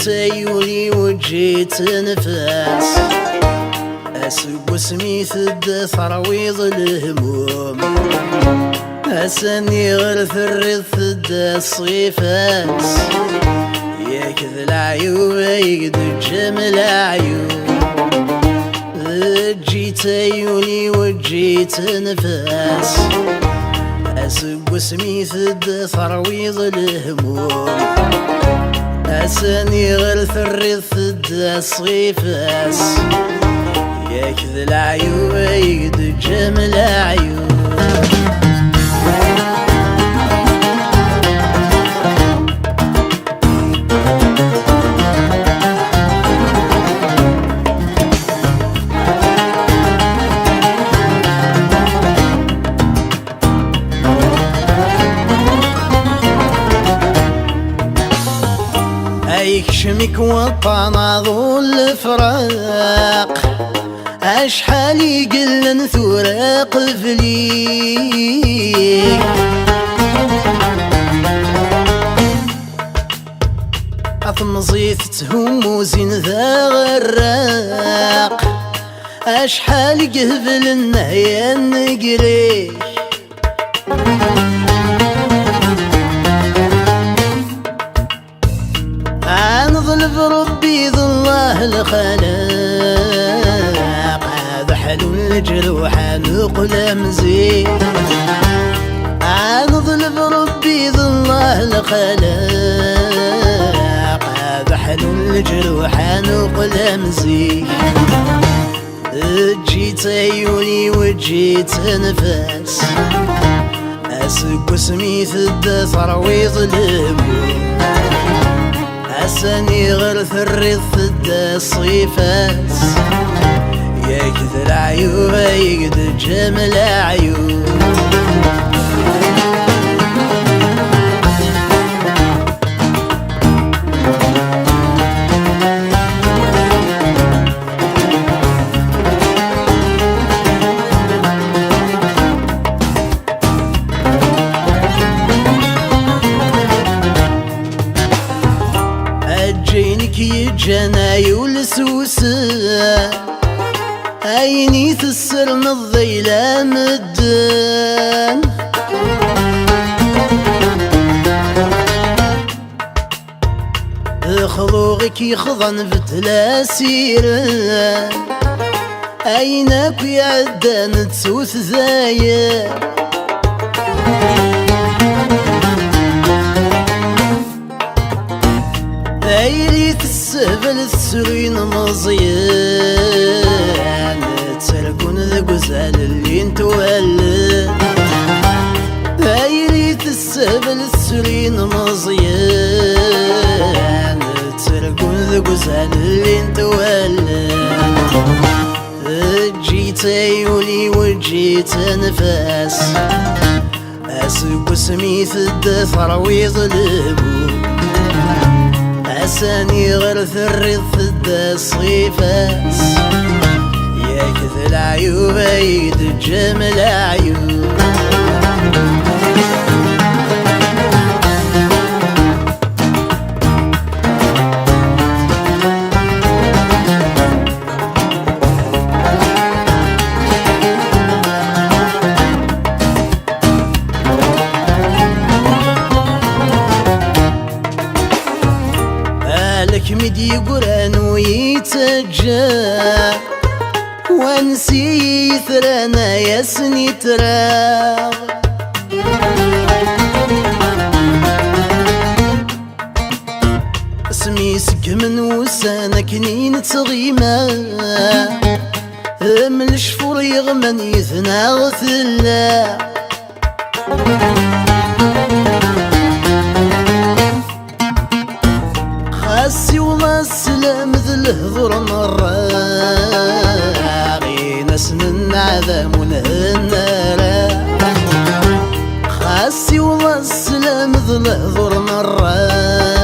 جيت يولي وجيت نفاس اسق سميث ثرويض الهموم اسني غرث الرث الصيفاس ياكذ العيوب يقد جمل عيوب جيت يولي وجيت نفاس اسق سميث ثرويض الهموم أسني غرث الرث الصيفاس ياكذ العيوب يقد جمل عيوب يكشمك وطناضو الفراق اشحال يقلن ثوراق فليك اثمزيت تهم زين ذا غراق اشحال قهبل النهيا نقريك نظلف ربي ذو الله الخلاق هذا حلو الجروح نقلم زين نظلف ربي ذو الله الخلاق هذا حلو الجروح نقلم زين جيت عيوني وجيت نفاس اسق سميث ثرويض الهموم أسني غرث الرث الصيفاس ياكذ العيوب يقد جمل عيوب جينك يجناي والسوسة عيني تسر من الظلام الدان خضوغك يخضن بتلاسير عينك يعدان تسوث ذاير عيلي تسهبل السرين مزيان تسرقون ذا قزال اللي انتوالد عيلي تسهبل السرين مزيان تسرقون ذا قزال اللي انتوالد جيت عيولي وجيت نفاس اسق سميث ثرويض الهموم أساني غرث الرث الصيفاس ياكذ العيوب يقد جمل عيوب لك مدي قران ويتجا وانسي ثرانا يسني تراغ اسمي سكمن وسانا كنين تغيما من الشفور يغمن يثنى غثلا خاسي وما السلام ذي الهضر نراغي نسن النعذام ونهنرا خاسي وما السلام ذي الهضر نراغي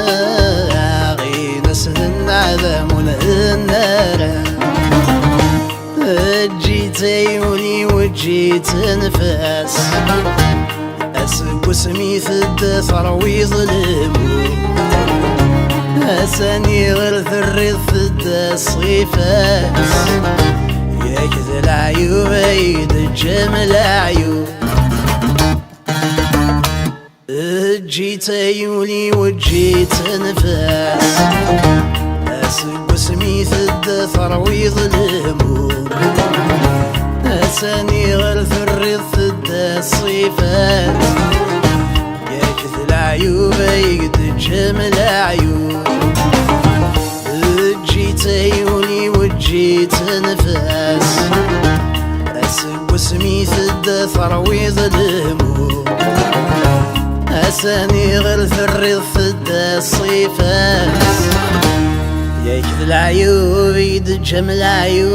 نسن النعذام ونهنرا جيت عيوني وجيت نفاس أسق اسمي ثد ثروي ظلمو أساني غير ثري ثد الصيفاس يا كذا العيوب عيد الجمل عيوب جيت عيوني وجيت نفاس أسق اسمي ثد ثروي ظلمو أساني غير ثري ثد الصيفات يا كذا العيوب عيد الجمل عيوب جيت عيوني وجيت نفاس أسق اسمي ثد ثروي ظلمو أساني غير ثري ثد الصيفات يا كذا العيوب عيد الجمل عيوب